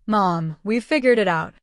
Mom, we've figured it out.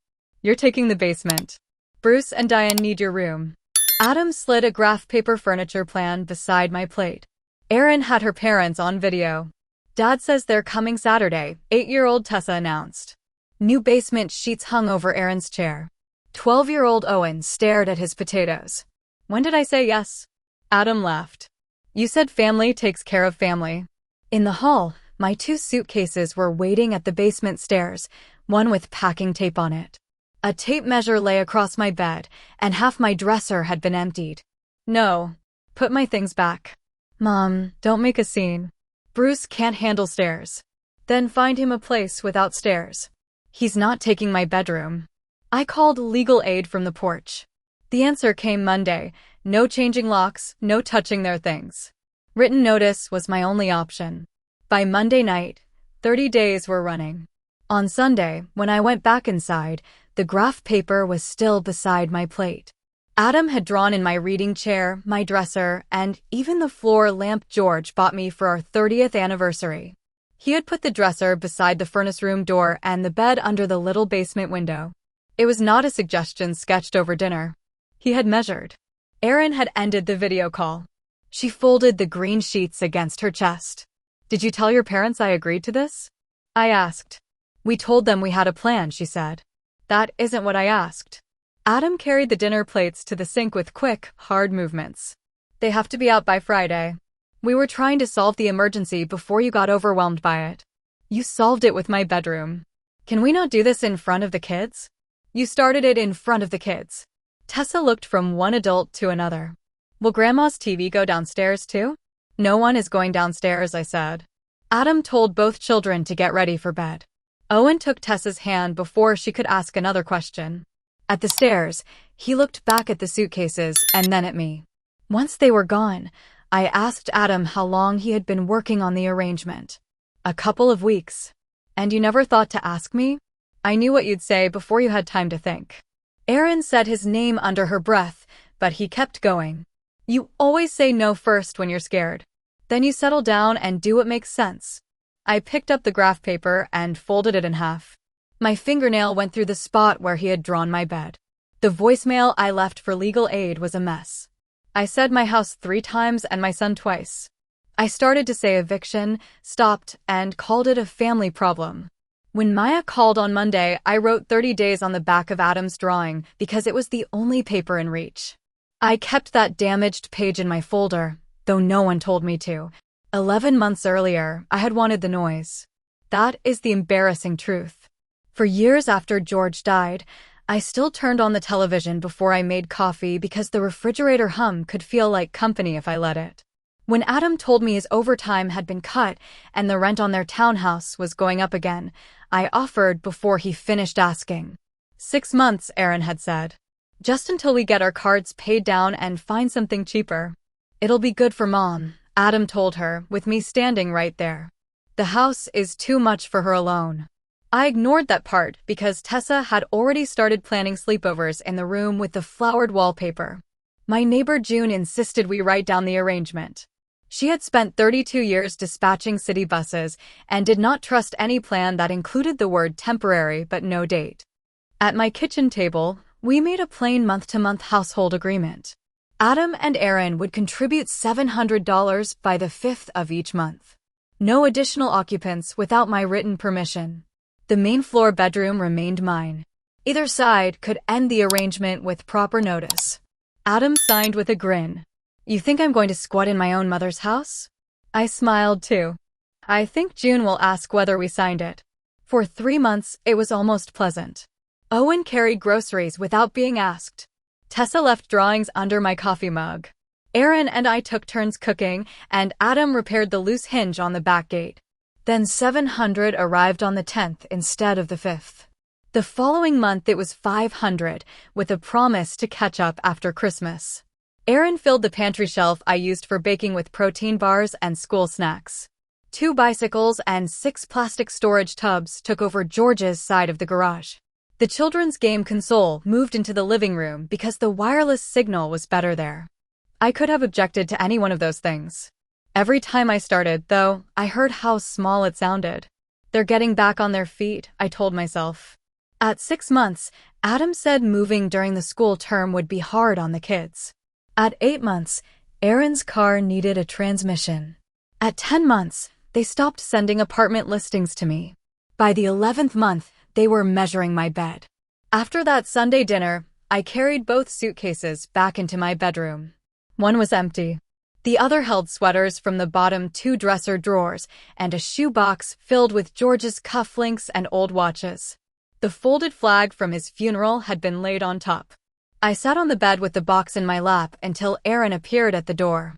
You're taking the basement. Bruce and Diane need your room. Adam slid a graph paper furniture plan beside my plate. Erin had her parents on video. Dad says they're coming Saturday, 8-year-old Tessa announced. New basement sheets hung over Erin's chair. 12-year-old Owen stared at his potatoes. When did I say yes? Adam laughed. You said family takes care of family. In the hall, my 2 suitcases were waiting at the basement stairs, one with packing tape on it. A tape measure lay across my bed, and half my dresser had been emptied. No. Put my things back. Mom, don't make a scene. Bruce can't handle stairs. Then find him a place without stairs. He's not taking my bedroom. I called legal aid from the porch. The answer came Monday. No changing locks, no touching their things. Written notice was my only option. By Monday night, 30 days were running. On Sunday, when I went back inside, the graph paper was still beside my plate. Adam had drawn in my reading chair, my dresser, and even the floor lamp George bought me for our 30th anniversary. He had put the dresser beside the furnace room door and the bed under the little basement window. It was not a suggestion sketched over dinner. He had measured. Erin had ended the video call. She folded the green sheets against her chest. Did you tell your parents I agreed to this? I asked. We told them we had a plan, she said. That isn't what I asked. Adam carried the dinner plates to the sink with quick, hard movements. They have to be out by Friday. We were trying to solve the emergency before you got overwhelmed by it. You solved it with my bedroom. Can we not do this in front of the kids? You started it in front of the kids. Tessa looked from one adult to another. Will Grandma's TV go downstairs too? No one is going downstairs, I said. Adam told both children to get ready for bed. Owen took Tessa's hand before she could ask another question. At the stairs, he looked back at the suitcases and then at me. Once they were gone, I asked Adam how long he had been working on the arrangement. A couple of weeks. And you never thought to ask me? I knew what you'd say before you had time to think. Erin said his name under her breath, but he kept going. You always say no first when you're scared. Then you settle down and do what makes sense. I picked up the graph paper and folded it in half. My fingernail went through the spot where he had drawn my bed. The voicemail I left for legal aid was a mess. I said my house 3 times and my son twice. I started to say eviction, stopped, and called it a family problem. When Maya called on Monday, I wrote 30 days on the back of Adam's drawing because it was the only paper in reach. I kept that damaged page in my folder, though no one told me to. 11 months earlier, I had wanted the noise. That is the embarrassing truth. For years after George died, I still turned on the television before I made coffee because the refrigerator hum could feel like company if I let it. When Adam told me his overtime had been cut and the rent on their townhouse was going up again, I offered before he finished asking. 6 months, Erin had said. Just until we get our cards paid down and find something cheaper. It'll be good for Mom, Adam told her, with me standing right there. The house is too much for her alone. I ignored that part because Tessa had already started planning sleepovers in the room with the flowered wallpaper. My neighbor June insisted we write down the arrangement. She had spent 32 years dispatching city buses and did not trust any plan that included the word temporary but no date. At my kitchen table, we made a plain month-to-month household agreement. Adam and Erin would contribute $700 by the 5th of each month. No additional occupants without my written permission. The main floor bedroom remained mine. Either side could end the arrangement with proper notice. Adam signed with a grin. You think I'm going to squat in my own mother's house? I smiled too. I think June will ask whether we signed it. For 3 months, it was almost pleasant. Owen carried groceries without being asked. Tessa left drawings under my coffee mug. Erin and I took turns cooking, and Adam repaired the loose hinge on the back gate. Then $700 arrived on the 10th instead of the 5th. The following month it was $500, with a promise to catch up after Christmas. Erin filled the pantry shelf I used for baking with protein bars and school snacks. 2 bicycles and 6 plastic storage tubs took over George's side of the garage. The children's game console moved into the living room because the wireless signal was better there. I could have objected to any one of those things. Every time I started, though, I heard how small it sounded. They're getting back on their feet, I told myself. At 6 months, Adam said moving during the school term would be hard on the kids. At 8 months, Aaron's car needed a transmission. At 10 months, they stopped sending apartment listings to me. By the 11th month, they were measuring my bed. After that Sunday dinner, I carried both suitcases back into my bedroom. One was empty. The other held sweaters from the bottom 2 dresser drawers and a shoebox filled with George's cufflinks and old watches. The folded flag from his funeral had been laid on top. I sat on the bed with the box in my lap until Erin appeared at the door.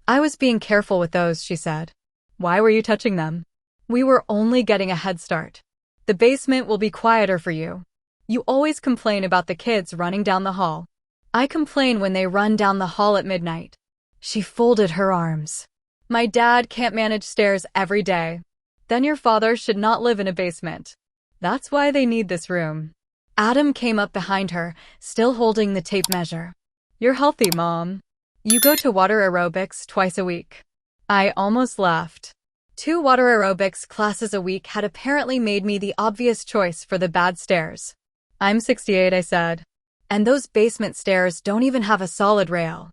I was being careful with those, she said. Why were you touching them? We were only getting a head start. The basement will be quieter for you. You always complain about the kids running down the hall. I complain when they run down the hall at midnight. She folded her arms. My dad can't manage stairs every day. Then your father should not live in a basement. That's why they need this room. Adam came up behind her, still holding the tape measure. You're healthy, Mom. You go to water aerobics twice a week. I almost laughed. 2 water aerobics classes a week had apparently made me the obvious choice for the bad stairs. I'm 68, I said. And those basement stairs don't even have a solid rail.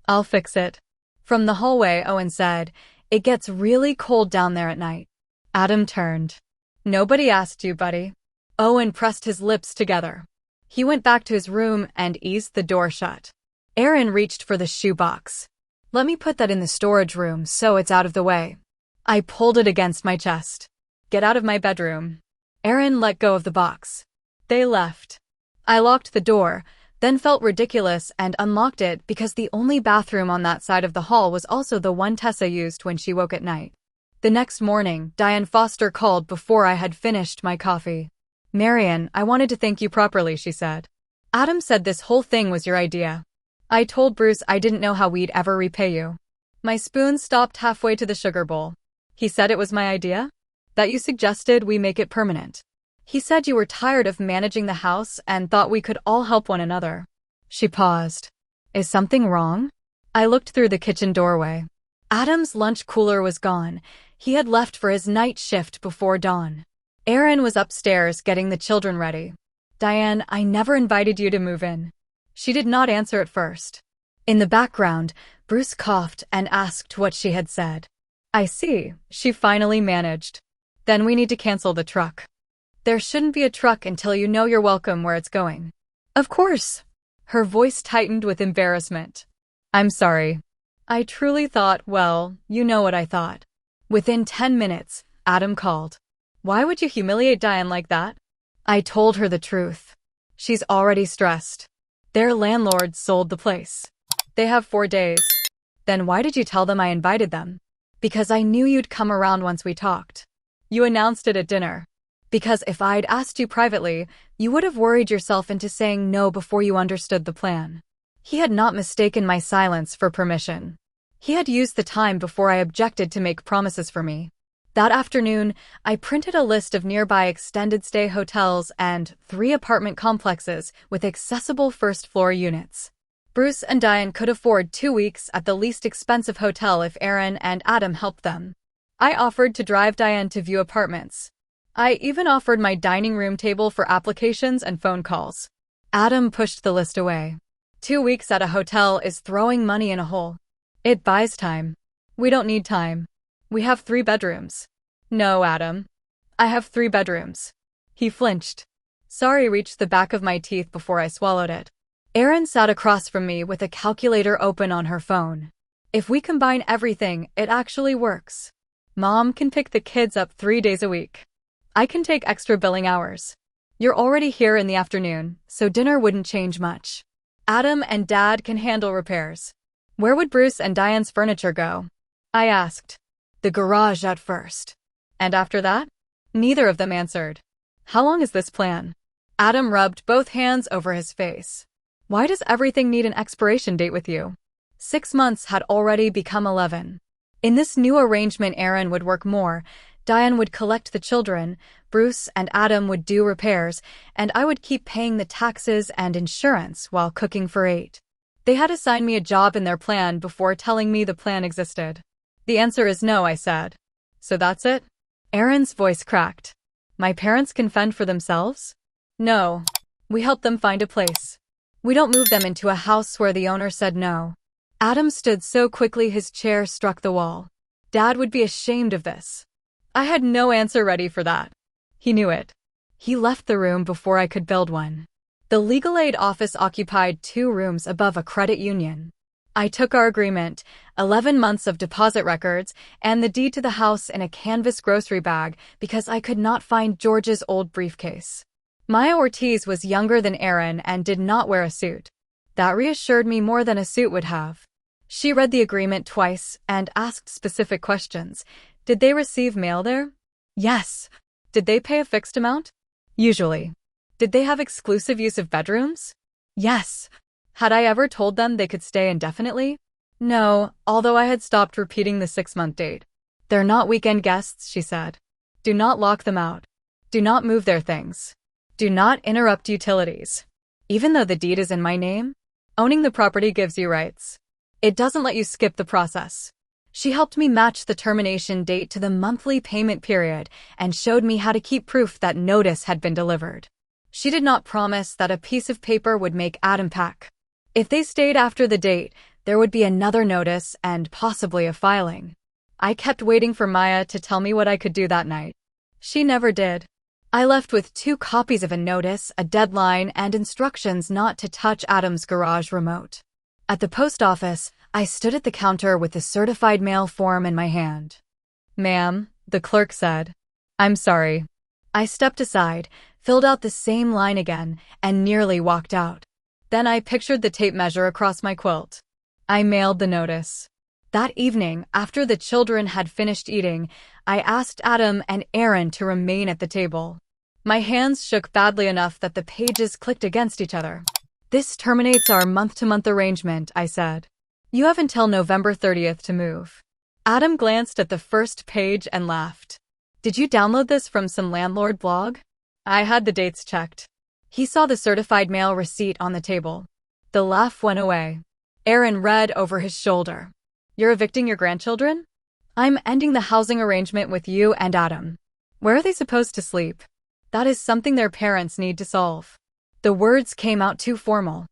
I'll fix it. From the hallway, Owen said, it gets really cold down there at night. Adam turned. Nobody asked you, buddy. Owen pressed his lips together. He went back to his room and eased the door shut. Erin reached for the shoebox. Let me put that in the storage room so it's out of the way. I pulled it against my chest. Get out of my bedroom. Erin let go of the box. They left. I locked the door, then felt ridiculous and unlocked it because the only bathroom on that side of the hall was also the one Tessa used when she woke at night. The next morning, Diane Foster called before I had finished my coffee. Marian, I wanted to thank you properly, she said. Adam said this whole thing was your idea. I told Bruce I didn't know how we'd ever repay you. My spoon stopped halfway to the sugar bowl. He said it was my idea? That you suggested we make it permanent. He said you were tired of managing the house and thought we could all help one another. She paused. Is something wrong? I looked through the kitchen doorway. Adam's lunch cooler was gone. He had left for his night shift before dawn. Erin was upstairs getting the children ready. Diane, I never invited you to move in. She did not answer at first. In the background, Bruce coughed and asked what she had said. I see, she finally managed. Then we need to cancel the truck. There shouldn't be a truck until you know you're welcome where it's going. Of course. Her voice tightened with embarrassment. I'm sorry. I truly thought, well, you know what I thought. Within 10 minutes, Adam called. Why would you humiliate Diane like that? I told her the truth. She's already stressed. Their landlord sold the place. They have 4 days. Then why did you tell them I invited them? Because I knew you'd come around once we talked. You announced it at dinner. Because if I'd asked you privately, you would have worried yourself into saying no before you understood the plan. He had not mistaken my silence for permission. He had used the time before I objected to make promises for me. That afternoon, I printed a list of nearby extended stay hotels and 3 apartment complexes with accessible first-floor units. Bruce and Diane could afford 2 weeks at the least expensive hotel if Erin and Adam helped them. I offered to drive Diane to view apartments. I even offered my dining room table for applications and phone calls. Adam pushed the list away. 2 weeks at a hotel is throwing money in a hole. It buys time. We don't need time. We have 3 bedrooms. No, Adam. I have 3 bedrooms. He flinched. Sorry reached the back of my teeth before I swallowed it. Erin sat across from me with a calculator open on her phone. If we combine everything, it actually works. Mom can pick the kids up 3 days a week. I can take extra billing hours. You're already here in the afternoon, so dinner wouldn't change much. Adam and Dad can handle repairs. Where would Bruce and Diane's furniture go? I asked. The garage at first. And after that? Neither of them answered. How long is this plan? Adam rubbed both hands over his face. Why does everything need an expiration date with you? 6 months had already become 11. In this new arrangement, Erin would work more, Diane would collect the children, Bruce and Adam would do repairs, and I would keep paying the taxes and insurance while cooking for 8. They had assigned me a job in their plan before telling me the plan existed. The answer is no, I said. So that's it? Aaron's voice cracked. My parents can fend for themselves? No. We help them find a place. We don't move them into a house where the owner said no. Adam stood so quickly his chair struck the wall. Dad would be ashamed of this. I had no answer ready for that. He knew it. He left the room before I could build one. The legal aid office occupied 2 rooms above a credit union. I took our agreement, 11 months of deposit records, and the deed to the house in a canvas grocery bag because I could not find George's old briefcase. Maya Ortiz was younger than Aaron and did not wear a suit. That reassured me more than a suit would have. She read the agreement twice and asked specific questions. Did they receive mail there? Yes. Did they pay a fixed amount? Usually. Did they have exclusive use of bedrooms? Yes. Had I ever told them they could stay indefinitely? No, although I had stopped repeating the 6-month date. They're not weekend guests, she said. Do not lock them out. Do not move their things. Do not interrupt utilities. Even though the deed is in my name, owning the property gives you rights. It doesn't let you skip the process. She helped me match the termination date to the monthly payment period and showed me how to keep proof that notice had been delivered. She did not promise that a piece of paper would make Adam pack. If they stayed after the date, there would be another notice and possibly a filing. I kept waiting for Maya to tell me what I could do that night. She never did. I left with 2 copies of a notice, a deadline, and instructions not to touch Adam's garage remote. At the post office, I stood at the counter with the certified mail form in my hand. Ma'am, the clerk said. I'm sorry. I stepped aside, filled out the same line again, and nearly walked out. Then I pictured the tape measure across my quilt. I mailed the notice. That evening, after the children had finished eating, I asked Adam and Aaron to remain at the table. My hands shook badly enough that the pages clicked against each other. This terminates our month-to-month arrangement, I said. You have until November 30th to move. Adam glanced at the first page and laughed. Did you download this from some landlord blog? I had the dates checked. He saw the certified mail receipt on the table. The laugh went away. Aaron read over his shoulder. You're evicting your grandchildren? I'm ending the housing arrangement with you and Adam. Where are they supposed to sleep? That is something their parents need to solve. The words came out too formal.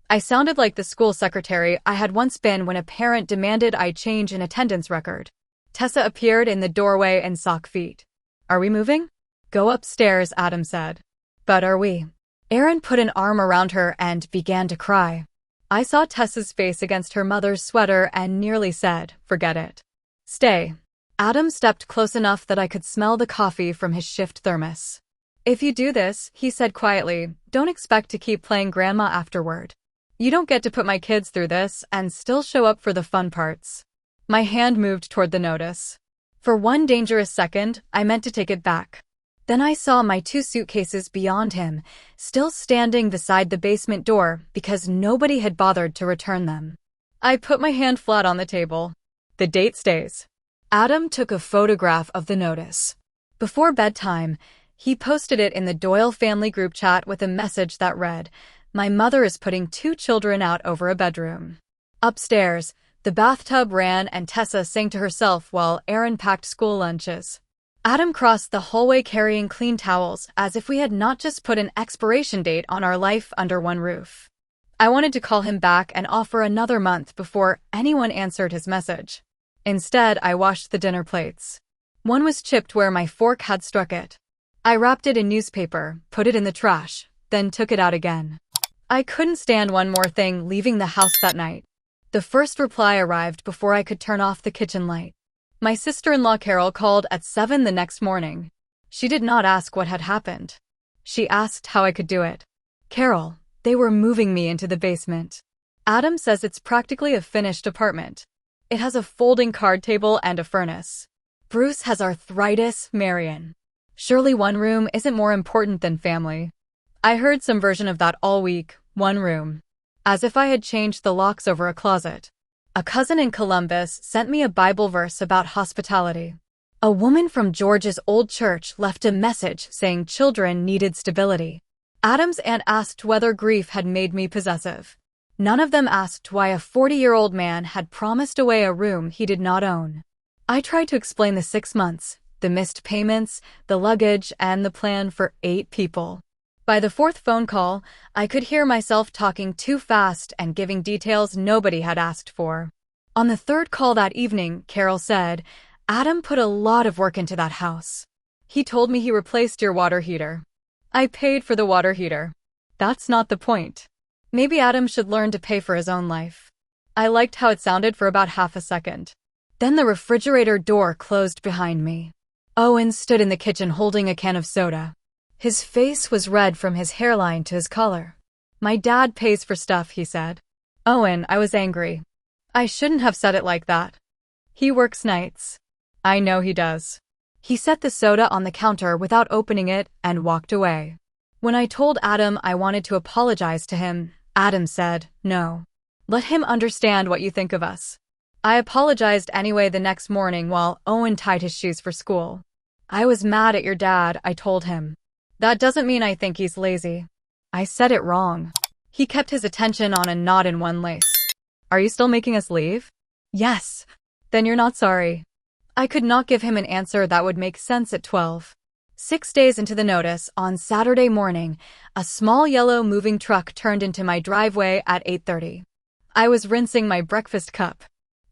I sounded like the school secretary I had once been when a parent demanded I change an attendance record. Tessa appeared in the doorway in sock feet. Are we moving? Go upstairs, Adam said. But are we? Aaron put an arm around her and began to cry. I saw Tessa's face against her mother's sweater and nearly said, forget it. Stay. Adam stepped close enough that I could smell the coffee from his shift thermos. If you do this, he said quietly, don't expect to keep playing grandma afterward. You don't get to put my kids through this and still show up for the fun parts. My hand moved toward the notice. For one dangerous second, I meant to take it back. Then I saw my 2 suitcases beyond him, still standing beside the basement door because nobody had bothered to return them. I put my hand flat on the table. The date stays. Adam took a photograph of the notice. Before bedtime, he posted it in the Doyle family group chat with a message that read, my mother is putting 2 children out over a bedroom. Upstairs, the bathtub ran and Tessa sang to herself while Aaron packed school lunches. Adam crossed the hallway carrying clean towels as if we had not just put an expiration date on our life under one roof. I wanted to call him back and offer another month before anyone answered his message. Instead, I washed the dinner plates. One was chipped where my fork had struck it. I wrapped it in newspaper, put it in the trash, then took it out again. I couldn't stand one more thing leaving the house that night. The first reply arrived before I could turn off the kitchen light. My sister-in-law Carol called at 7 the next morning. She did not ask what had happened. She asked how I could do it. Carol, they were moving me into the basement. Adam says it's practically a finished apartment. It has a folding card table and a furnace. Bruce has arthritis, Marion. Surely one room isn't more important than family. I heard some version of that all week, one room. As if I had changed the locks over a closet. A cousin in Columbus sent me a Bible verse about hospitality. A woman from George's old church left a message saying children needed stability. Adam's aunt asked whether grief had made me possessive. None of them asked why a 40-year-old man had promised away a room he did not own. I tried to explain the 6 months, the missed payments, the luggage, and the plan for 8 people. By the 4th phone call, I could hear myself talking too fast and giving details nobody had asked for. On the 3rd call that evening, Carol said, "Adam put a lot of work into that house. He told me he replaced your water heater." I paid for the water heater. That's not the point. Maybe Adam should learn to pay for his own life. I liked how it sounded for about half a second. Then the refrigerator door closed behind me. Owen stood in the kitchen holding a can of soda. His face was red from his hairline to his collar. "My dad pays for stuff," he said. "Owen," I was angry. I shouldn't have said it like that. "He works nights." "I know he does." He set the soda on the counter without opening it and walked away. When I told Adam I wanted to apologize to him, Adam said, "No. Let him understand what you think of us." I apologized anyway the next morning while Owen tied his shoes for school. "I was mad at your dad," I told him. "That doesn't mean I think he's lazy." I said it wrong. He kept his attention on a knot in one lace. "Are you still making us leave?" "Yes." "Then you're not sorry." I could not give him an answer that would make sense at 12. 6 days into the notice, on Saturday morning, a small yellow moving truck turned into my driveway at 8:30. I was rinsing my breakfast cup.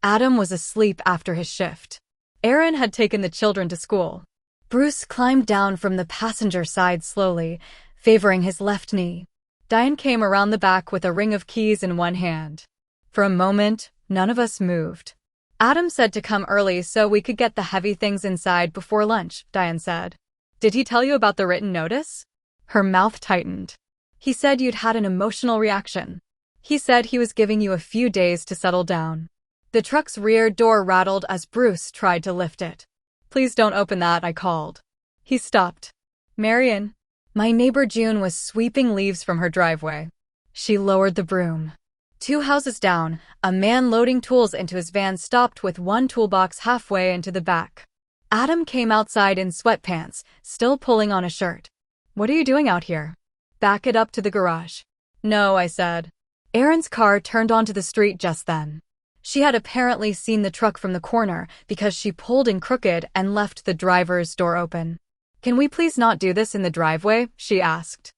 Adam was asleep after his shift. Aaron had taken the children to school. Bruce climbed down from the passenger side slowly, favoring his left knee. Diane came around the back with a ring of keys in one hand. For a moment, none of us moved. "Adam said to come early so we could get the heavy things inside before lunch," Diane said. "Did he tell you about the written notice?" Her mouth tightened. "He said you'd had an emotional reaction. He said he was giving you a few days to settle down." The truck's rear door rattled as Bruce tried to lift it. "Please don't open that," I called. He stopped. "Marion." My neighbor June was sweeping leaves from her driveway. She lowered the broom. 2 houses down, a man loading tools into his van stopped with one toolbox halfway into the back. Adam came outside in sweatpants, still pulling on a shirt. "What are you doing out here?" "Back it up to the garage." "No," I said. Erin's car turned onto the street just then. She had apparently seen the truck from the corner because she pulled in crooked and left the driver's door open. "Can we please not do this in the driveway?" she asked.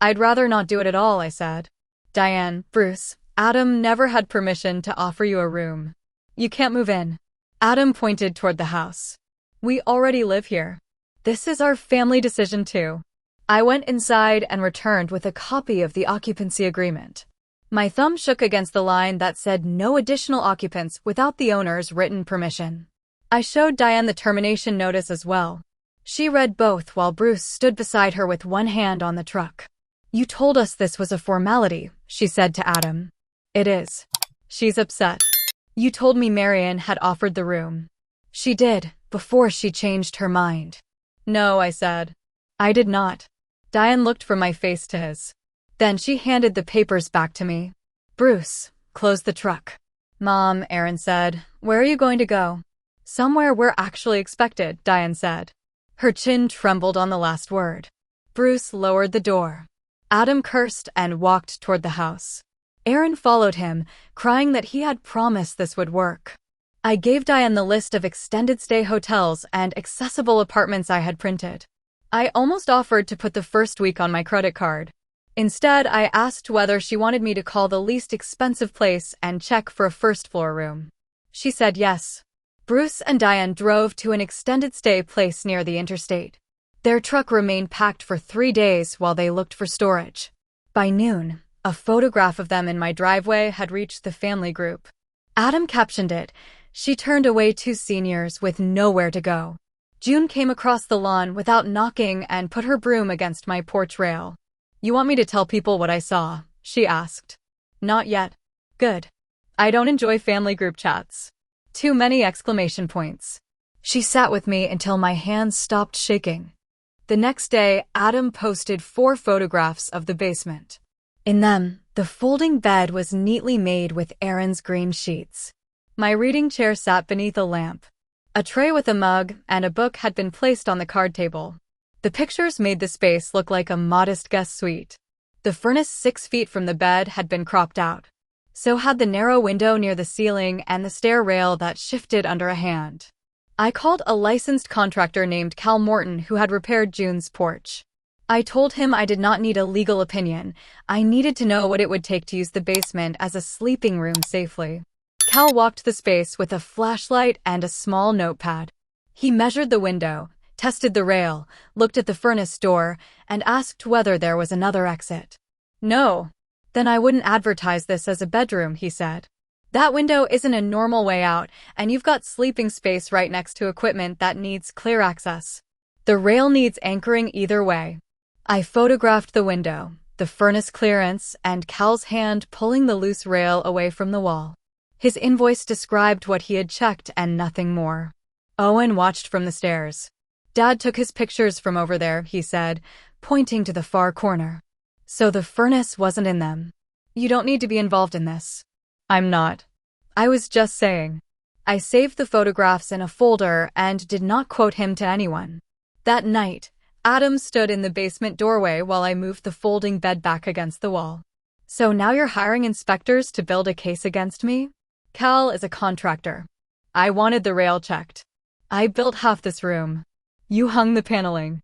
"I'd rather not do it at all," I said. "Diane, Bruce, Adam never had permission to offer you a room. You can't move in." Adam pointed toward the house. "We already live here. This is our family decision too." I went inside and returned with a copy of the occupancy agreement. My thumb shook against the line that said no additional occupants without the owner's written permission. I showed Diane the termination notice as well. She read both while Bruce stood beside her with one hand on the truck. "You told us this was a formality," she said to Adam. "It is." "She's upset." "You told me Marion had offered the room." "She did, before she changed her mind." "No," I said. "I did not." Diane looked from my face to his. Then she handed the papers back to me. "Bruce, close the truck." "Mom," Aaron said, "where are you going to go?" "Somewhere we're actually expected," Diane said. Her chin trembled on the last word. Bruce lowered the door. Adam cursed and walked toward the house. Aaron followed him, crying that he had promised this would work. I gave Diane the list of extended stay hotels and accessible apartments I had printed. I almost offered to put the first week on my credit card. Instead, I asked whether she wanted me to call the least expensive place and check for a first-floor room. She said yes. Bruce and Diane drove to an extended stay place near the interstate. Their truck remained packed for 3 days while they looked for storage. By noon, a photograph of them in my driveway had reached the family group. Adam captioned it, "She turned away 2 seniors with nowhere to go." June came across the lawn without knocking and put her broom against my porch rail. "You want me to tell people what I saw?" she asked. "Not yet." "Good. I don't enjoy family group chats." Too many exclamation points. She sat with me until my hands stopped shaking. The next day, Adam posted 4 photographs of the basement. In them, the folding bed was neatly made with Aaron's green sheets. My reading chair sat beneath a lamp. A tray with a mug and a book had been placed on the card table. The pictures made the space look like a modest guest suite. The furnace 6 feet from the bed had been cropped out. So had the narrow window near the ceiling and the stair rail that shifted under a hand. I called a licensed contractor named Cal Morton who had repaired June's porch. I told him I did not need a legal opinion. I needed to know what it would take to use the basement as a sleeping room safely. Cal walked the space with a flashlight and a small notepad. He measured the window, tested the rail, looked at the furnace door, and asked whether there was another exit. No. Then I wouldn't advertise this as a bedroom, he said. That window isn't a normal way out, and you've got sleeping space right next to equipment that needs clear access. The rail needs anchoring either way. I photographed the window, the furnace clearance, and Cal's hand pulling the loose rail away from the wall. His invoice described what he had checked and nothing more. Owen watched from the stairs. Dad took his pictures from over there, he said, pointing to the far corner. So the furnace wasn't in them. You don't need to be involved in this. I'm not. I was just saying. I saved the photographs in a folder and did not quote him to anyone. That night, Adam stood in the basement doorway while I moved the folding bed back against the wall. So now you're hiring inspectors to build a case against me? Cal is a contractor. I wanted the rail checked. I built half this room. You hung the paneling.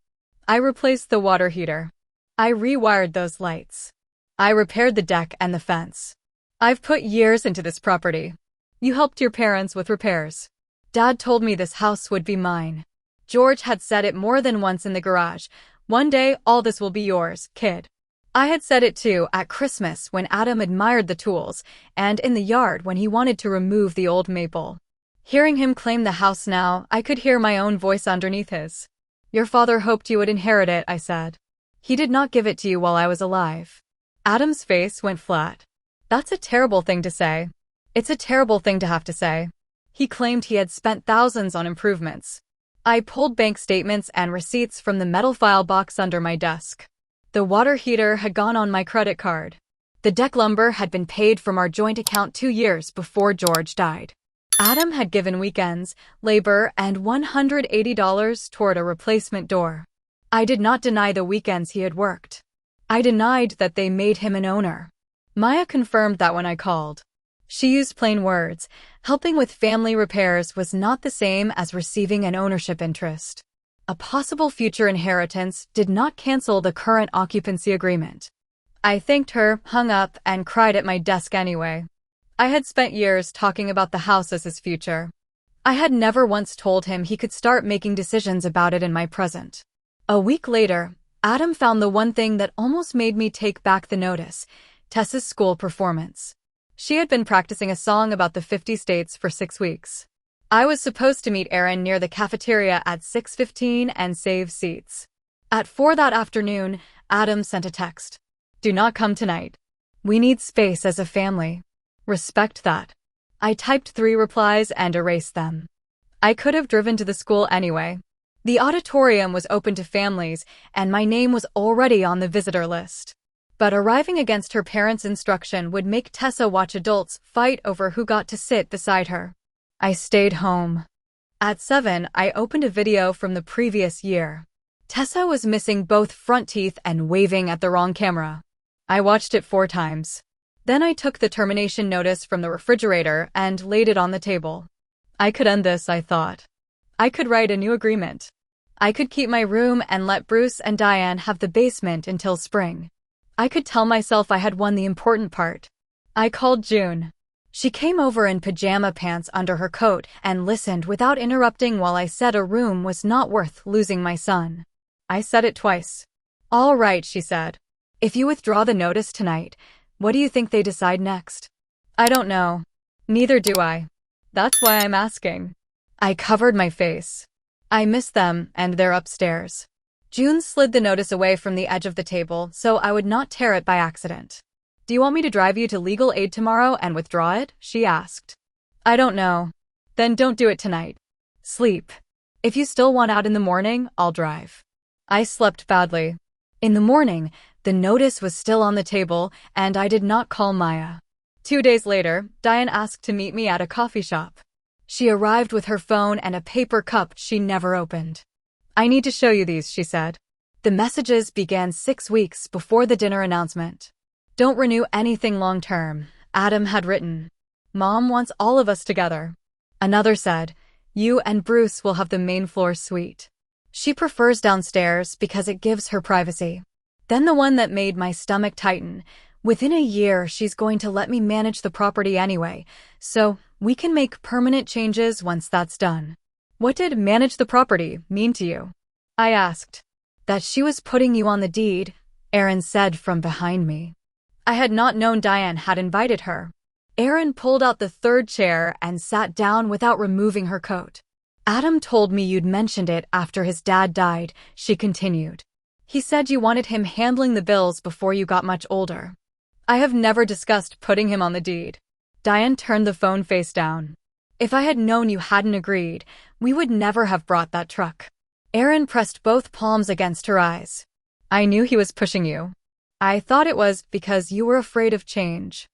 I replaced the water heater. I rewired those lights. I repaired the deck and the fence. I've put years into this property. You helped your parents with repairs. Dad told me this house would be mine. George had said it more than once in the garage. One day, all this will be yours, kid. I had said it too at Christmas when Adam admired the tools, and in the yard when he wanted to remove the old maple. Hearing him claim the house now, I could hear my own voice underneath his. Your father hoped you would inherit it, I said. He did not give it to you while I was alive. Adam's face went flat. That's a terrible thing to say. It's a terrible thing to have to say. He claimed he had spent thousands on improvements. I pulled bank statements and receipts from the metal file box under my desk. The water heater had gone on my credit card. The deck lumber had been paid from our joint account 2 years before George died. Adam had given weekends, labor, and $180 toward a replacement door. I did not deny the weekends he had worked. I denied that they made him an owner. Maya confirmed that when I called. She used plain words. Helping with family repairs was not the same as receiving an ownership interest. A possible future inheritance did not cancel the current occupancy agreement. I thanked her, hung up, and cried at my desk anyway. I had spent years talking about the house as his future. I had never once told him he could start making decisions about it in my present. A week later, Adam found the one thing that almost made me take back the notice: Tessa's school performance. She had been practicing a song about the 50 states for 6 weeks. I was supposed to meet Aaron near the cafeteria at 6:15 and save seats. At 4 that afternoon, Adam sent a text. Do not come tonight. We need space as a family. Respect that. I typed 3 replies and erased them. I could have driven to the school anyway. The auditorium was open to families, and my name was already on the visitor list. But arriving against her parents' instruction would make Tessa watch adults fight over who got to sit beside her. I stayed home. At 7, I opened a video from the previous year. Tessa was missing both front teeth and waving at the wrong camera. I watched it 4 times. Then I took the termination notice from the refrigerator and laid it on the table. I could end this, I thought. I could write a new agreement. I could keep my room and let Bruce and Diane have the basement until spring. I could tell myself I had won the important part. I called June. She came over in pajama pants under her coat and listened without interrupting while I said a room was not worth losing my son. I said it twice. All right, she said. If you withdraw the notice tonight, what do you think they decide next? I don't know. Neither do I. That's why I'm asking. I covered my face. I miss them, and they're upstairs. June slid the notice away from the edge of the table so I would not tear it by accident. Do you want me to drive you to legal aid tomorrow and withdraw it? She asked. I don't know. Then don't do it tonight. Sleep. If you still want out in the morning, I'll drive. I slept badly. In the morning, the notice was still on the table, and I did not call Maya. 2 days later, Diane asked to meet me at a coffee shop. She arrived with her phone and a paper cup she never opened. I need to show you these, she said. The messages began 6 weeks before the dinner announcement. Don't renew anything long-term, Adam had written. Mom wants all of us together. Another said, You and Bruce will have the main floor suite. She prefers downstairs because it gives her privacy. Then the one that made my stomach tighten. Within a year, she's going to let me manage the property anyway, so we can make permanent changes once that's done. What did manage the property mean to you? I asked. That she was putting you on the deed, Aaron said from behind me. I had not known Diane had invited her. Aaron pulled out the third chair and sat down without removing her coat. Adam told me you'd mentioned it after his dad died, she continued. He said you wanted him handling the bills before you got much older. I have never discussed putting him on the deed. Diane turned the phone face down. If I had known you hadn't agreed, we would never have brought that truck. Aaron pressed both palms against her eyes. I knew he was pushing you. I thought it was because you were afraid of change.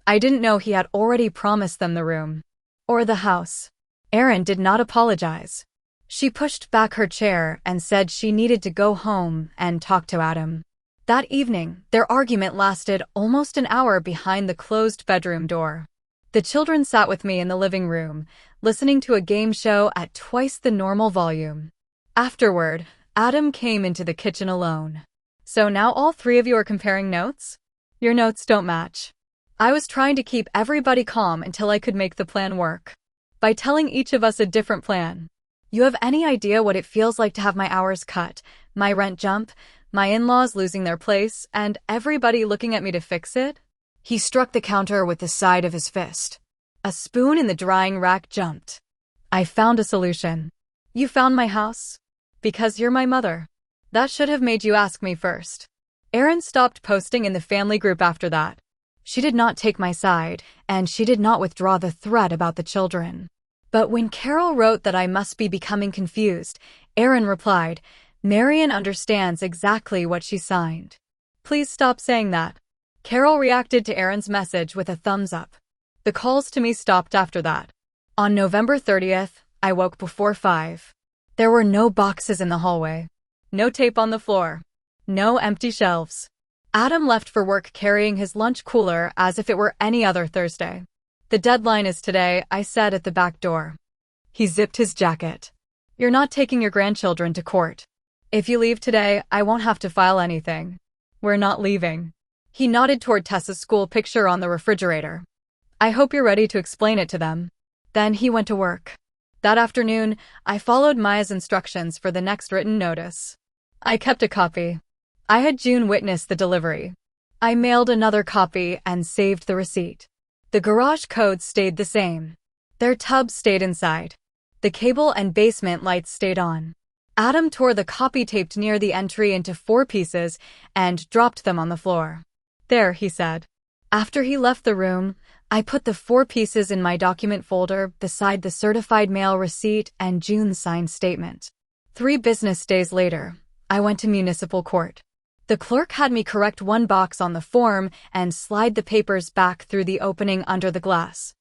I didn't know he had already promised them the room. Or the house. Aaron did not apologize. She pushed back her chair and said she needed to go home and talk to Adam. That evening, their argument lasted almost an hour behind the closed bedroom door. The children sat with me in the living room, listening to a game show at twice the normal volume. Afterward, Adam came into the kitchen alone. So now all three of you are comparing notes? Your notes don't match. I was trying to keep everybody calm until I could make the plan work. By telling each of us a different plan. You have any idea what it feels like to have my hours cut, my rent jump, my in-laws losing their place, and everybody looking at me to fix it? He struck the counter with the side of his fist. A spoon in the drying rack jumped. I found a solution. You found my house? Because you're my mother. That should have made you ask me first. Erin stopped posting in the family group after that. She did not take my side, and she did not withdraw the threat about the children. But when Carol wrote that I must be becoming confused, Erin replied, Marian understands exactly what she signed. Please stop saying that. Carol reacted to Erin's message with a thumbs up. The calls to me stopped after that. On November 30th, I woke before 5. There were no boxes in the hallway. No tape on the floor. No empty shelves. Adam left for work carrying his lunch cooler as if it were any other Thursday. The deadline is today, I said at the back door. He zipped his jacket. You're not taking your grandchildren to court. If you leave today, I won't have to file anything. We're not leaving. He nodded toward Tessa's school picture on the refrigerator. I hope you're ready to explain it to them. Then he went to work. That afternoon, I followed Maya's instructions for the next written notice. I kept a copy. I had June witness the delivery. I mailed another copy and saved the receipt. The garage codes stayed the same. Their tubs stayed inside. The cable and basement lights stayed on. Adam tore the copy taped near the entry into 4 pieces and dropped them on the floor. There, he said. After he left the room, I put the 4 pieces in my document folder beside the certified mail receipt and June's signed statement. 3 business days later, I went to municipal court. The clerk had me correct 1 box on the form and slide the papers back through the opening under the glass.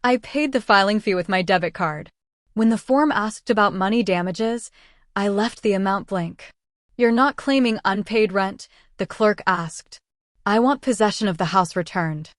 I paid the filing fee with my debit card. When the form asked about money damages, I left the amount blank. You're not claiming unpaid rent, the clerk asked. I want possession of the house returned.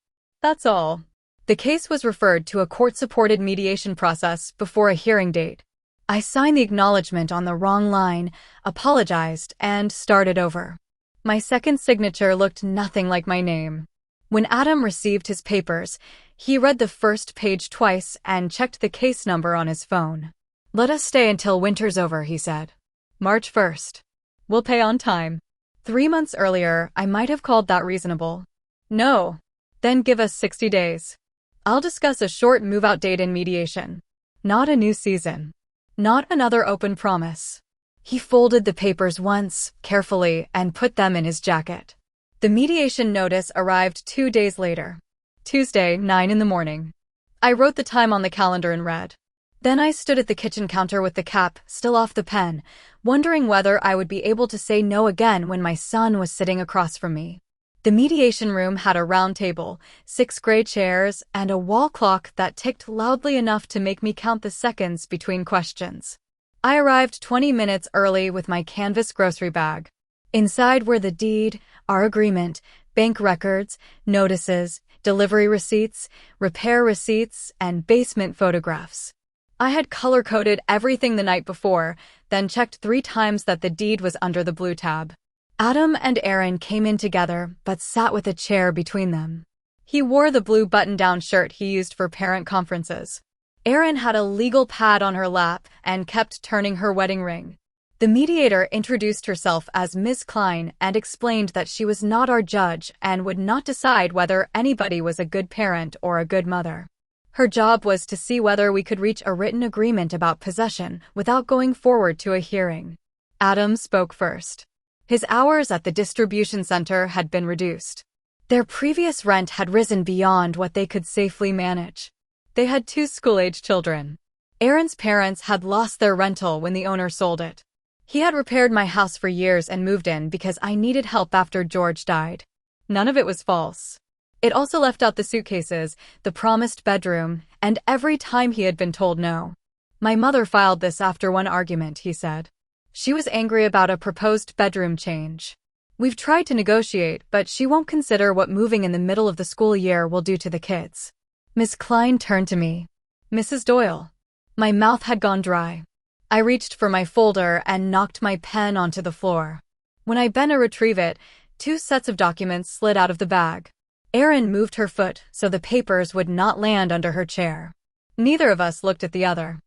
That's all. The case was referred to a court-supported mediation process before a hearing date. I signed the acknowledgement on the wrong line, apologized, and started over. My second signature looked nothing like my name. When Adam received his papers, he read the first page twice and checked the case number on his phone. Let us stay until winter's over, he said. March 1st. We'll pay on time. 3 months earlier, I might have called that reasonable. No. Then give us 60 days. I'll discuss a short move-out date in mediation. Not a new season. Not another open promise. He folded the papers once, carefully, and put them in his jacket. The mediation notice arrived 2 days later. Tuesday, 9 in the morning. I wrote the time on the calendar in red. Then I stood at the kitchen counter with the cap still off the pen, wondering whether I would be able to say no again when my son was sitting across from me. The mediation room had a round table, 6 gray chairs, and a wall clock that ticked loudly enough to make me count the seconds between questions. I arrived 20 minutes early with my canvas grocery bag. Inside were the deed, our agreement, bank records, notices, delivery receipts, repair receipts, and basement photographs. I had color-coded everything the night before, then checked 3 times that the deed was under the blue tab. Adam and Aaron came in together, but sat with a chair between them. He wore the blue button-down shirt he used for parent conferences. Aaron had a legal pad on her lap and kept turning her wedding ring. The mediator introduced herself as Ms. Klein and explained that she was not our judge and would not decide whether anybody was a good parent or a good mother. Her job was to see whether we could reach a written agreement about possession without going forward to a hearing. Adam spoke first. His hours at the distribution center had been reduced. Their previous rent had risen beyond what they could safely manage. They had 2 school-age children. Aaron's parents had lost their rental when the owner sold it. He had repaired my house for years and moved in because I needed help after George died. None of it was false. It also left out the suitcases, the promised bedroom, and every time he had been told no. My mother filed this after one argument, he said. She was angry about a proposed bedroom change. We've tried to negotiate, but she won't consider what moving in the middle of the school year will do to the kids. Miss Klein turned to me. Mrs. Doyle. My mouth had gone dry. I reached for my folder and knocked my pen onto the floor. When I bent to retrieve it, 2 sets of documents slid out of the bag. Erin moved her foot so the papers would not land under her chair. Neither of us looked at the other.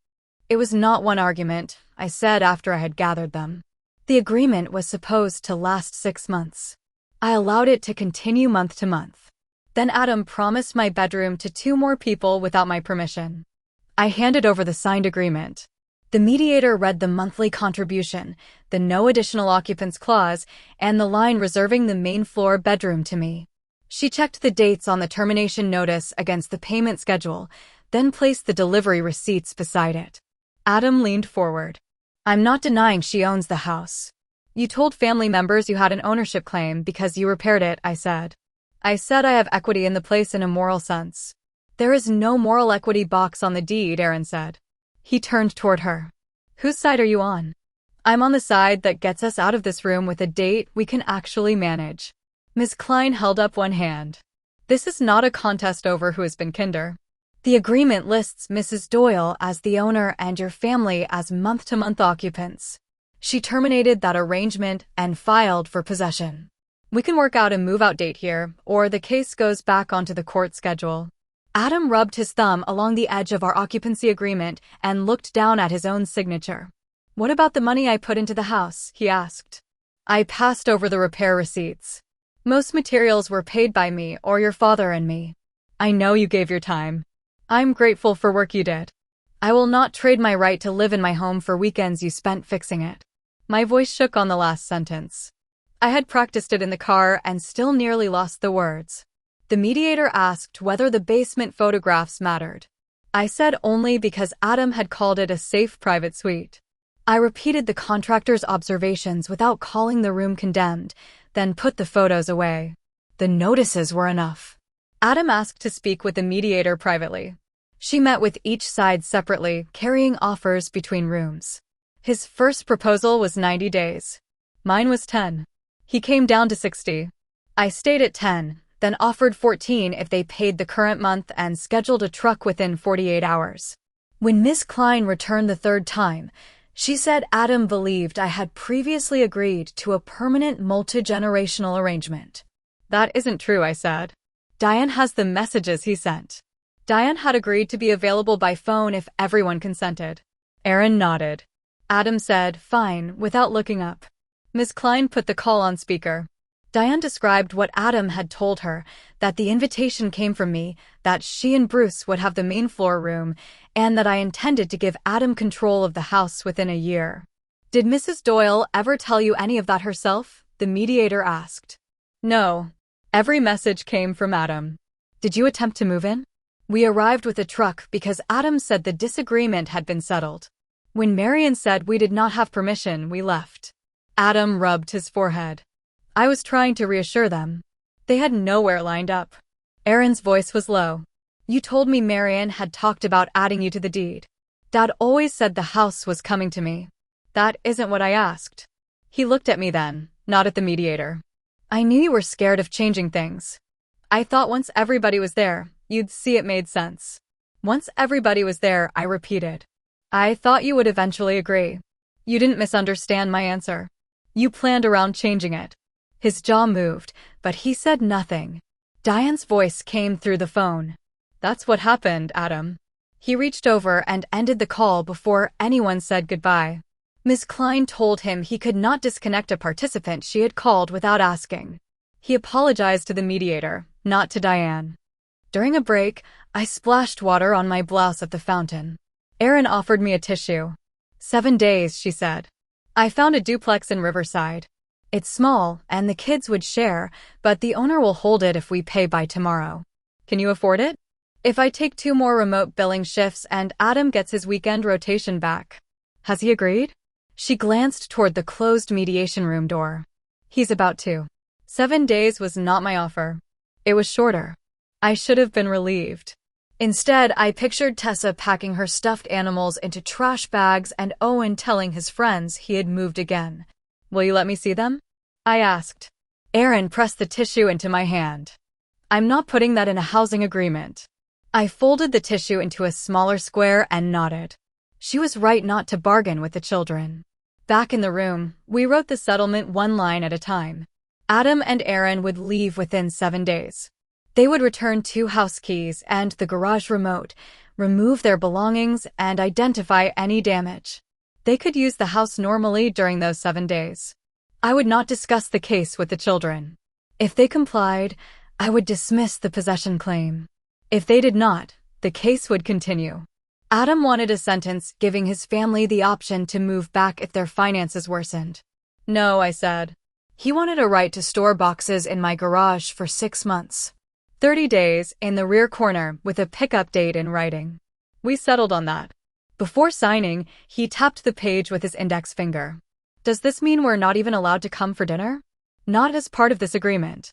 It was not one argument, I said after I had gathered them. The agreement was supposed to last 6 months. I allowed it to continue month to month. Then Adam promised my bedroom to 2 more people without my permission. I handed over the signed agreement. The mediator read the monthly contribution, the no additional occupants clause, and the line reserving the main floor bedroom to me. She checked the dates on the termination notice against the payment schedule, then placed the delivery receipts beside it. Adam leaned forward. I'm not denying she owns the house. You told family members you had an ownership claim because you repaired it, I said. I said I have equity in the place in a moral sense. There is no moral equity box on the deed, Aaron said. He turned toward her. Whose side are you on? I'm on the side that gets us out of this room with a date we can actually manage. Ms. Klein held up one hand. This is not a contest over who has been kinder. The agreement lists Mrs. Doyle as the owner and your family as month-to-month occupants. She terminated that arrangement and filed for possession. We can work out a move-out date here, or the case goes back onto the court schedule. Adam rubbed his thumb along the edge of our occupancy agreement and looked down at his own signature. What about the money I put into the house? He asked. I passed over the repair receipts. Most materials were paid by me or your father and me. I know you gave your time. I'm grateful for work you did. I will not trade my right to live in my home for weekends you spent fixing it. My voice shook on the last sentence. I had practiced it in the car and still nearly lost the words. The mediator asked whether the basement photographs mattered. I said only because Adam had called it a safe private suite. I repeated the contractor's observations without calling the room condemned, then put the photos away. The notices were enough. Adam asked to speak with the mediator privately. She met with each side separately, carrying offers between rooms. His first proposal was 90 days. Mine was 10. He came down to 60. I stayed at 10. Then offered 14 if they paid the current month and scheduled a truck within 48 hours. When Miss Klein returned the 3rd time, she said Adam believed I had previously agreed to a permanent multi-generational arrangement. That isn't true, I said. Diane has the messages he sent. Diane had agreed to be available by phone if everyone consented. Aaron nodded. Adam said, fine, without looking up. Miss Klein put the call on speaker. Diane described what Adam had told her, that the invitation came from me, that she and Bruce would have the main floor room, and that I intended to give Adam control of the house within a year. Did Mrs. Doyle ever tell you any of that herself? The mediator asked. No. Every message came from Adam. Did you attempt to move in? We arrived with a truck because Adam said the disagreement had been settled. When Marion said we did not have permission, we left. Adam rubbed his forehead. I was trying to reassure them. They had nowhere lined up. Aaron's voice was low. You told me Marion had talked about adding you to the deed. Dad always said the house was coming to me. That isn't what I asked. He looked at me then, not at the mediator. I knew you were scared of changing things. I thought once everybody was there, you'd see it made sense. Once everybody was there, I repeated. I thought you would eventually agree. You didn't misunderstand my answer. You planned around changing it. His jaw moved, but he said nothing. Diane's voice came through the phone. That's what happened, Adam. He reached over and ended the call before anyone said goodbye. Ms. Klein told him he could not disconnect a participant she had called without asking. He apologized to the mediator, not to Diane. During a break, I splashed water on my blouse at the fountain. Erin offered me a tissue. 7 days, she said. I found a duplex in Riverside. It's small, and the kids would share, but the owner will hold it if we pay by tomorrow. Can you afford it? If I take 2 more remote billing shifts and Adam gets his weekend rotation back. Has he agreed? She glanced toward the closed mediation room door. He's about to. 7 days was not my offer. It was shorter. I should have been relieved. Instead, I pictured Tessa packing her stuffed animals into trash bags and Owen telling his friends he had moved again. Will you let me see them? I asked. Erin pressed the tissue into my hand. I'm not putting that in a housing agreement. I folded the tissue into a smaller square and nodded. She was right not to bargain with the children. Back in the room, we wrote the settlement 1 line at a time. Adam and Erin would leave within 7 days. They would return 2 house keys and the garage remote, remove their belongings, and identify any damage. They could use the house normally during those 7 days. I would not discuss the case with the children. If they complied, I would dismiss the possession claim. If they did not, the case would continue. Adam wanted a sentence giving his family the option to move back if their finances worsened. No, I said. He wanted a right to store boxes in my garage for 6 months. 30 days in the rear corner with a pickup date in writing. We settled on that. Before signing, he tapped the page with his index finger. Does this mean we're not even allowed to come for dinner? Not as part of this agreement.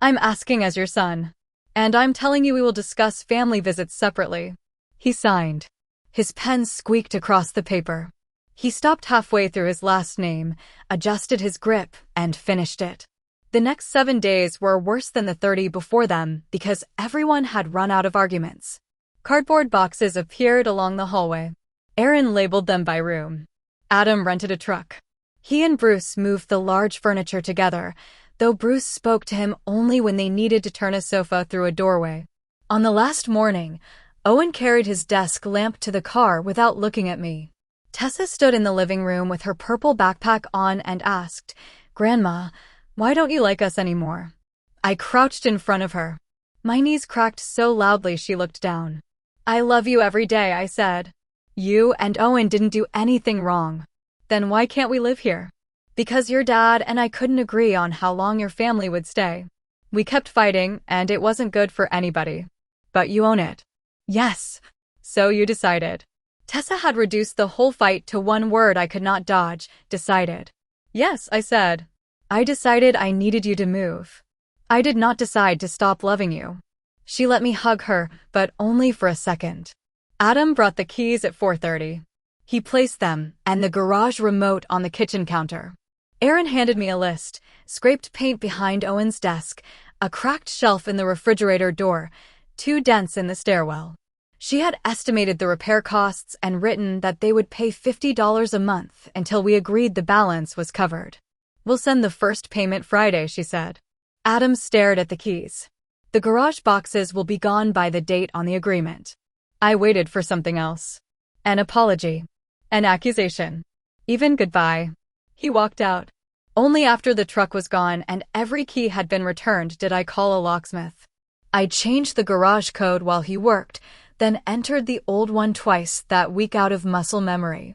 I'm asking as your son. And I'm telling you we will discuss family visits separately. He signed. His pen squeaked across the paper. He stopped halfway through his last name, adjusted his grip, and finished it. The next 7 days were worse than the 30 before them because everyone had run out of arguments. Cardboard boxes appeared along the hallway. Erin labeled them by room. Adam rented a truck. He and Bruce moved the large furniture together, though Bruce spoke to him only when they needed to turn a sofa through a doorway. On the last morning, Owen carried his desk lamp to the car without looking at me. Tessa stood in the living room with her purple backpack on and asked, "Grandma, why don't you like us anymore?" I crouched in front of her. My knees cracked so loudly she looked down. "I love you every day," I said. "You and Owen didn't do anything wrong. Then why can't we live here?" "Because your dad and I couldn't agree on how long your family would stay. We kept fighting, and it wasn't good for anybody. But you own it." "Yes." "So you decided." Tessa had reduced the whole fight to one word I could not dodge, decided. "Yes," I said. "I decided I needed you to move. I did not decide to stop loving you." She let me hug her, but only for a second. Adam brought the keys at 4:30. He placed them and the garage remote on the kitchen counter. Erin handed me a list, scraped paint behind Owen's desk, a cracked shelf in the refrigerator door, 2 dents in the stairwell. She had estimated the repair costs and written that they would pay $50 a month until we agreed the balance was covered. "We'll send the first payment Friday," she said. Adam stared at the keys. "The garage boxes will be gone by the date on the agreement." I waited for something else. An apology. An accusation. Even goodbye. He walked out. Only after the truck was gone and every key had been returned did I call a locksmith. I changed the garage code while he worked, then entered the old one twice that week out of muscle memory.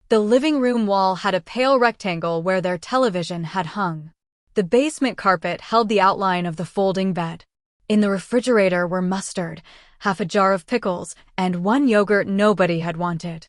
The living room wall had a pale rectangle where their television had hung. The basement carpet held the outline of the folding bed. In the refrigerator were mustard, half a jar of pickles, and 1 yogurt nobody had wanted.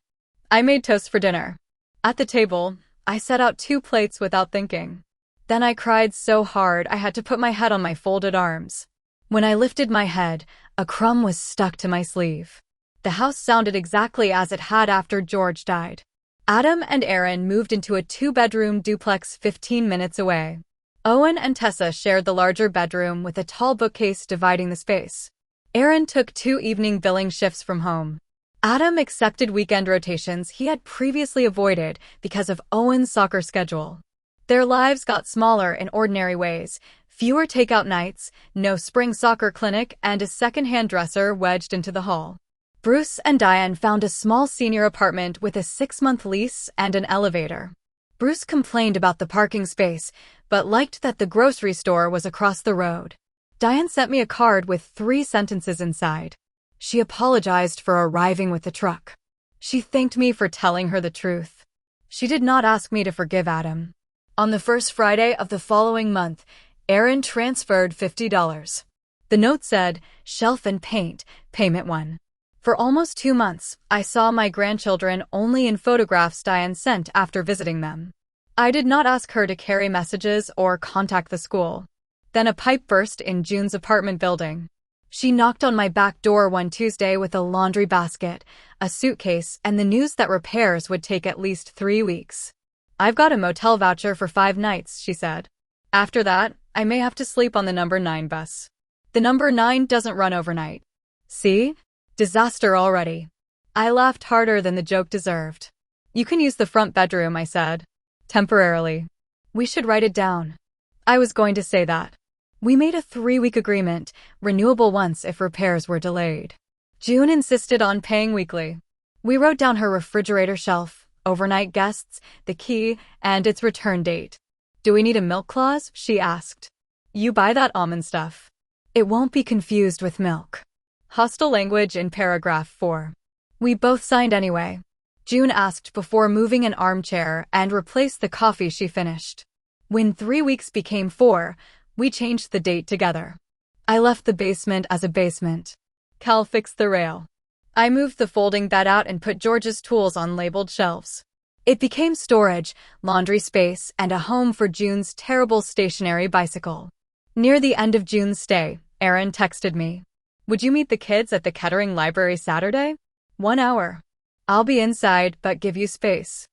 I made toast for dinner. At the table, I set out 2 plates without thinking. Then I cried so hard I had to put my head on my folded arms. When I lifted my head, a crumb was stuck to my sleeve. The house sounded exactly as it had after George died. Adam and Erin moved into a 2-bedroom duplex 15 minutes away. Owen and Tessa shared the larger bedroom with a tall bookcase dividing the space. Erin took 2 evening billing shifts from home. Adam accepted weekend rotations he had previously avoided because of Owen's soccer schedule. Their lives got smaller in ordinary ways: fewer takeout nights, no spring soccer clinic, and a second-hand dresser wedged into the hall. Bruce and Diane found a small senior apartment with a 6-month lease and an elevator. Bruce complained about the parking space, but liked that the grocery store was across the road. Diane sent me a card with 3 sentences inside. She apologized for arriving with the truck. She thanked me for telling her the truth. She did not ask me to forgive Adam. On the first Friday of the following month, Aaron transferred $50. The note said, "Shelf and paint, payment 1." For almost 2 months, I saw my grandchildren only in photographs Diane sent after visiting them. I did not ask her to carry messages or contact the school. Then a pipe burst in June's apartment building. She knocked on my back door one Tuesday with a laundry basket, a suitcase, and the news that repairs would take at least 3 weeks. "I've got a motel voucher for 5 nights, she said. "After that, I may have to sleep on the number 9 bus. The number 9 doesn't run overnight." See? Disaster already. I laughed harder than the joke deserved. "You can use the front bedroom," I said. "Temporarily. We should write it down." I was going to say that. We made a 3-week agreement, renewable once if repairs were delayed. June insisted on paying weekly. We wrote down her refrigerator shelf, overnight guests, the key, and its return date. "Do we need a milk clause?" she asked. "You buy that almond stuff. It won't be confused with milk." Hostile language in paragraph 4. We both signed anyway. June asked before moving an armchair and replaced the coffee she finished. When 3 weeks became 4, we changed the date together. I left the basement as a basement. Cal fixed the rail. I moved the folding bed out and put George's tools on labeled shelves. It became storage, laundry space, and a home for June's terrible stationary bicycle. Near the end of June's stay, Aaron texted me. "Would you meet the kids at the Kettering Library Saturday? 1 hour. I'll be inside, but give you space."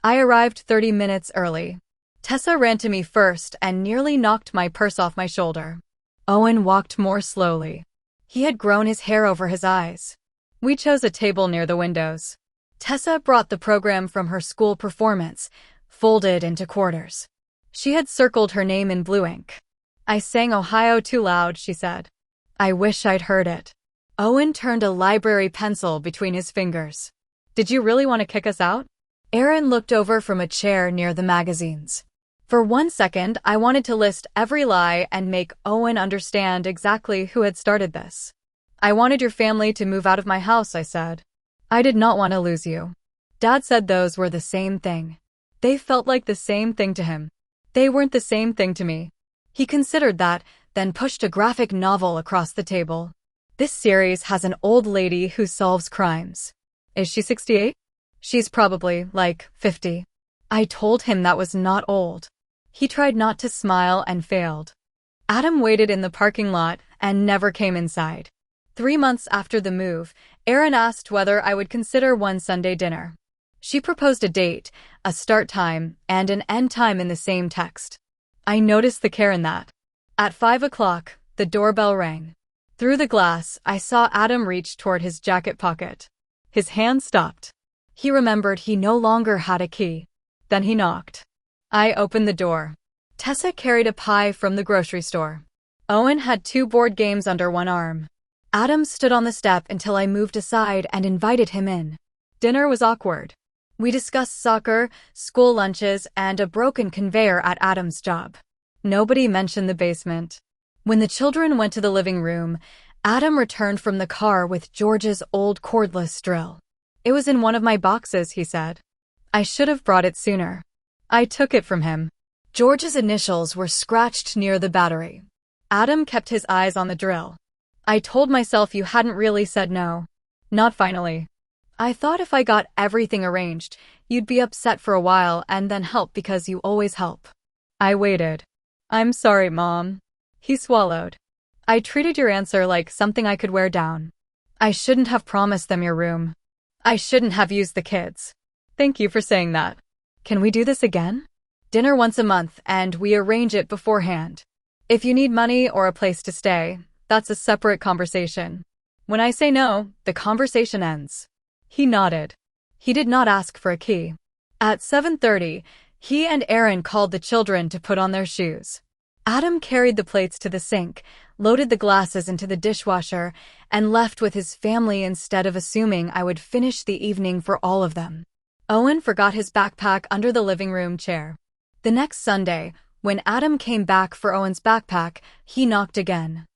I arrived 30 minutes early. Tessa ran to me first and nearly knocked my purse off my shoulder. Owen walked more slowly. He had grown his hair over his eyes. We chose a table near the windows. Tessa brought the program from her school performance, folded into quarters. She had circled her name in blue ink. "I sang Ohio too loud," she said. I wish I'd heard it. Owen turned a library pencil between his fingers. "Did you really want to kick us out?" Aaron looked over from a chair near the magazines. For 1 second, I wanted to list every lie and make Owen understand exactly who had started this. "I wanted your family to move out of my house," I said. "I did not want to lose you." Dad said those were the same thing. They felt like the same thing to him. They weren't the same thing to me. He considered that, then pushed a graphic novel across the table. "This series has an old lady who solves crimes. Is she 68? She's probably, like, 50. I told him that was not old. He tried not to smile and failed. Adam waited in the parking lot and never came inside. 3 months after the move, Erin asked whether I would consider one Sunday dinner. She proposed a date, a start time, and an end time in the same text. I noticed the care in that. At 5 o'clock, the doorbell rang. Through the glass, I saw Adam reach toward his jacket pocket. His hand stopped. He remembered he no longer had a key. Then he knocked. I opened the door. Tessa carried a pie from the grocery store. Owen had 2 board games under one arm. Adam stood on the step until I moved aside and invited him in. Dinner was awkward. We discussed soccer, school lunches, and a broken conveyor at Adam's job. Nobody mentioned the basement. When the children went to the living room, Adam returned from the car with George's old cordless drill. "It was in one of my boxes," he said. "I should have brought it sooner." I took it from him. George's initials were scratched near the battery. Adam kept his eyes on the drill. "I told myself you hadn't really said no." "Not finally. I thought if I got everything arranged, you'd be upset for a while and then help because you always help." I waited. "I'm sorry, Mom." He swallowed. "I treated your answer like something I could wear down. I shouldn't have promised them your room. I shouldn't have used the kids. Thank you for saying that. Can we do this again? Dinner once a month, and we arrange it beforehand. If you need money or a place to stay, that's a separate conversation. When I say no, the conversation ends." He nodded. He did not ask for a key. At 7:30, he and Aaron called the children to put on their shoes. Adam carried the plates to the sink, loaded the glasses into the dishwasher, and left with his family instead of assuming I would finish the evening for all of them. Owen forgot his backpack under the living room chair. The next Sunday, when Adam came back for Owen's backpack, he knocked again.